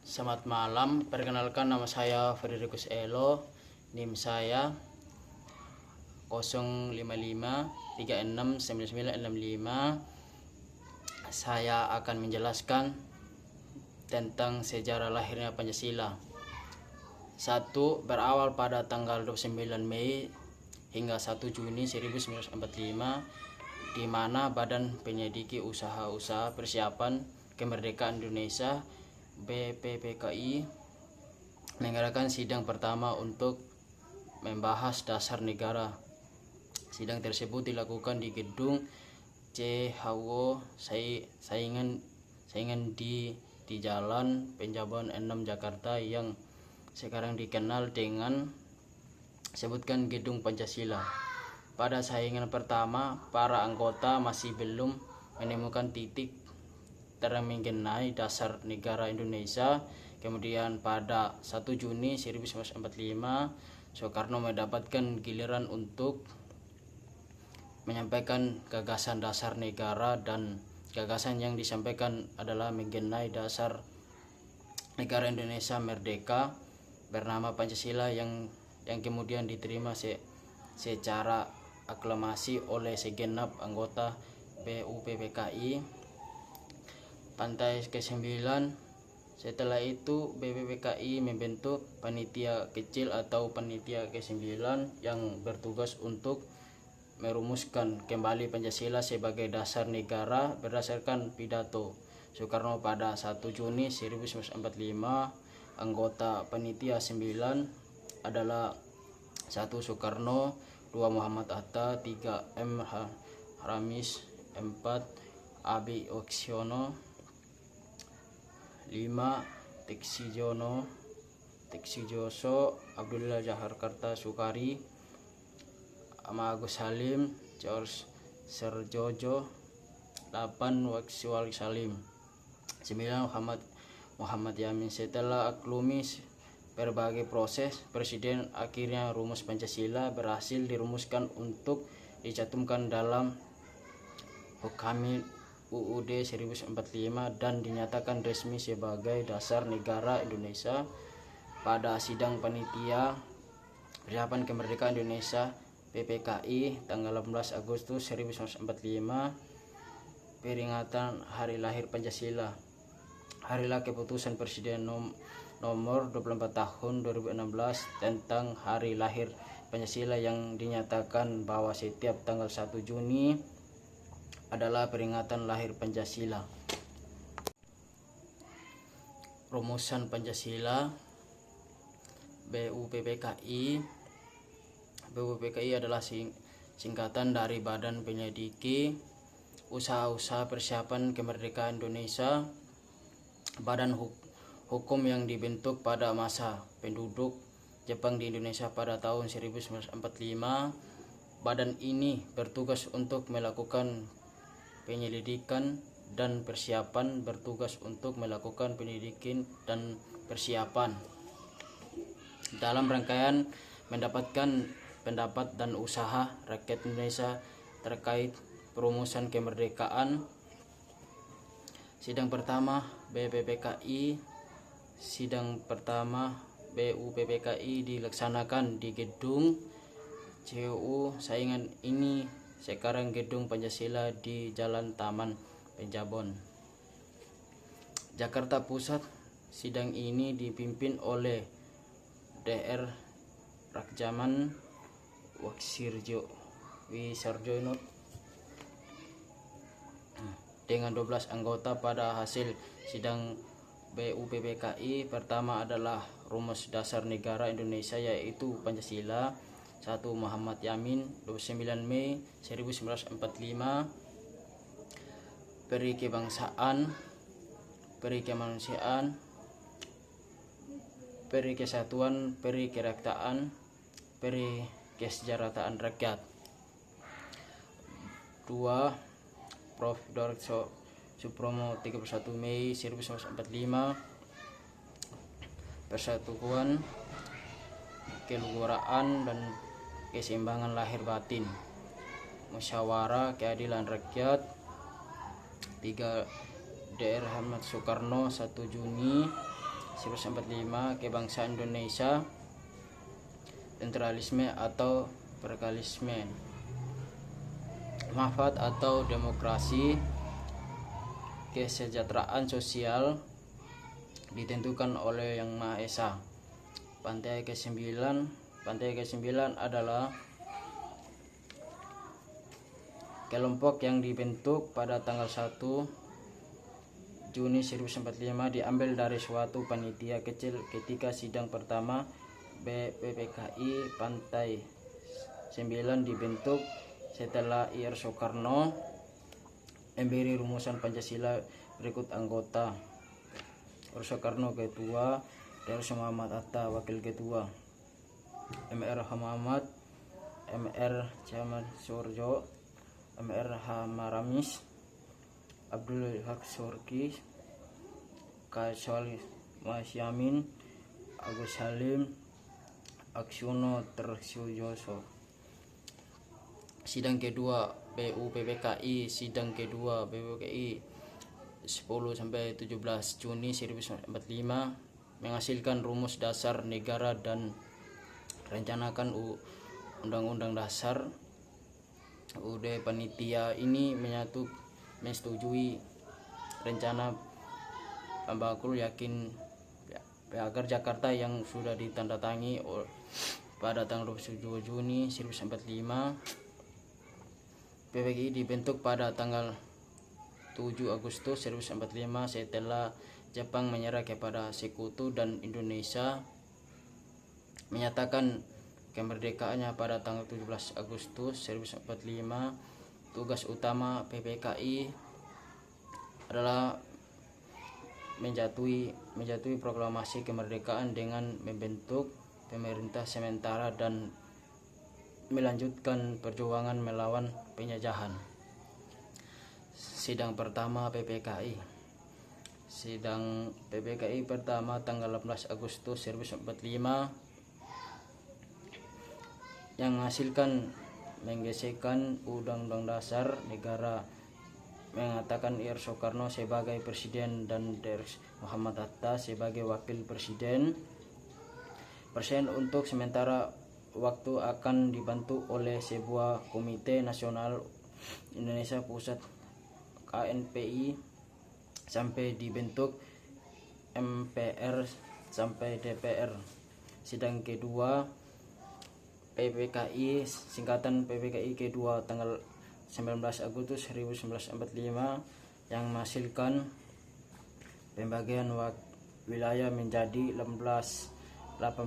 Selamat malam, perkenalkan nama saya Frederikus Elo, NIM saya 055369965. Saya akan menjelaskan tentang sejarah lahirnya Pancasila. 1. Berawal pada tanggal 29 Mei hingga 1 Juni 1945, di mana Badan Penyelidiki Usaha-usaha Persiapan Kemerdekaan Indonesia BPPKI mengadakan sidang pertama untuk membahas dasar negara. Sidang tersebut dilakukan di gedung CHWO Saingan di Jalan Penjaban 6 Jakarta yang sekarang dikenal dengan sebutkan Gedung Pancasila. Pada saingan pertama, para anggota masih belum menemukan titik terang mengenai dasar negara Indonesia. Kemudian pada 1 Juni 1945, Soekarno mendapatkan giliran untuk menyampaikan gagasan dasar negara, dan gagasan yang disampaikan adalah mengenai dasar negara Indonesia merdeka bernama Pancasila yang kemudian diterima secara aklamasi oleh segenap anggota BUPPKI. Pantai ke-9. Setelah itu BPPKI membentuk panitia kecil atau panitia ke-9 yang bertugas untuk merumuskan kembali Pancasila sebagai dasar negara berdasarkan pidato Soekarno pada 1 Juni 1945. Anggota panitia 9 adalah 1. Soekarno, 2. Muhammad Hatta, 3. M. Haramis, 4. Abi Oksiono, 5. Teksijoso, Abdullah Jaharkarta Sukari, Agus Salim, George Serjojo, 8. Wakswal Salim, 9. Muhammad Yamin. Setelah aklumi berbagai proses, Presiden akhirnya rumus Pancasila berhasil dirumuskan untuk dicantumkan dalam Hukamil UUD 1945 dan dinyatakan resmi sebagai dasar negara Indonesia. Pada sidang panitia Persiapan Kemerdekaan Indonesia PPKI tanggal 18 Agustus 1945, peringatan Hari Lahir Pancasila. Harilah keputusan Presiden nomor 24 tahun 2016 tentang Hari Lahir Pancasila yang dinyatakan bahwa setiap tanggal 1 Juni adalah peringatan lahir Pancasila. Rumusan Pancasila. BUPPKI adalah singkatan dari Badan Penyelidiki Usaha-usaha Persiapan Kemerdekaan Indonesia, badan hukum yang dibentuk pada masa penduduk Jepang di Indonesia pada tahun 1945. Badan ini bertugas untuk melakukan penyelidikan dan persiapan dalam rangkaian mendapatkan pendapat dan usaha rakyat Indonesia terkait perumusan kemerdekaan. Sidang pertama BPPKI. Sidang pertama BUPPKI dilaksanakan di gedung CHWO Saingan ini, sekarang Gedung Pancasila di Jalan Taman Penjaban, Jakarta Pusat. Sidang ini dipimpin oleh Dr. Rakjaman Wisarjono dengan 12 anggota. Pada hasil sidang BUPPKI pertama adalah rumus dasar negara Indonesia, yaitu Pancasila. 1. Muhammad Yamin, 29 Mei 1945. Peri kebangsaan, peri kemanusiaan, peri kesatuan, peri kerakyatan, peri kesejahteraan rakyat. 2. Prof. Dr. Supromo, 31 Mei 1945. Persatuan, keluaraan, dan keseimbangan lahir batin. Musyawarah keadilan rakyat. 3. Dr. Ahmad Soekarno, 1 Juni 1945, Kebangsaan Indonesia, Sentralisme atau Federalisme, Manfaat atau Demokrasi, Kesejahteraan sosial ditentukan oleh Yang Maha Esa. Pantai ke-9 adalah kelompok yang dibentuk pada tanggal 1 Juni 1945 diambil dari suatu panitia kecil ketika sidang pertama BPPKI. Pantai 9 dibentuk setelah Ir Soekarno memberi rumusan Pancasila berikut anggota: Ir Soekarno Ketua, Dr. Muhammad Hatta Wakil Ketua, MR Hamamad, MR Jamal Surjo, MR Hamaramis, Abdul Haq Surki, Kasal Masyamin, Agus Halim, Aksiono Tersujoso. Sidang kedua BUPPKI. Sidang kedua BUPPKI 10-17 Juni 1945 menghasilkan rumus dasar negara dan rencanakan Undang-Undang Dasar UUD. Panitia ini menyetujui rencana pembangunan yakin agar Jakarta yang sudah ditandatangani pada tanggal 27 Juni 1945. PPKI dibentuk pada tanggal 7 Agustus 1945 setelah Jepang menyerah kepada Sekutu dan Indonesia menyatakan kemerdekaannya pada tanggal 17 Agustus 1945. Tugas utama PPKI adalah menjatuhi proklamasi kemerdekaan dengan membentuk pemerintah sementara dan melanjutkan perjuangan melawan penjajahan. Sidang pertama PPKI. Sidang PPKI pertama tanggal 18 Agustus 1945 yang menghasilkan menggesekkan Undang-Undang Dasar Negara, mengatakan Ir Soekarno sebagai presiden dan Dr. Muhammad Hatta sebagai wakil presiden. Untuk sementara waktu akan dibantu oleh sebuah Komite Nasional Indonesia Pusat KNPI sampai dibentuk MPR sampai DPR. Sidang kedua PPKI, singkatan PPKI kedua tanggal 19 Agustus 1945 yang menghasilkan pembagian wilayah menjadi 8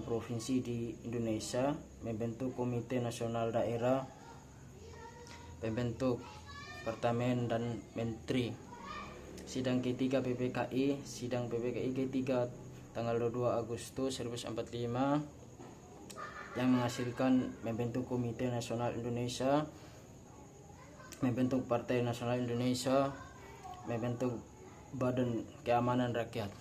provinsi di Indonesia, membentuk Komite Nasional Daerah, membentuk Departemen dan Menteri. Sidang ketiga PPKI. Sidang PPKI ketiga tanggal 22 Agustus 1945 yang menghasilkan membentuk Komite Nasional Indonesia, membentuk Partai Nasional Indonesia, membentuk Badan Keamanan Rakyat.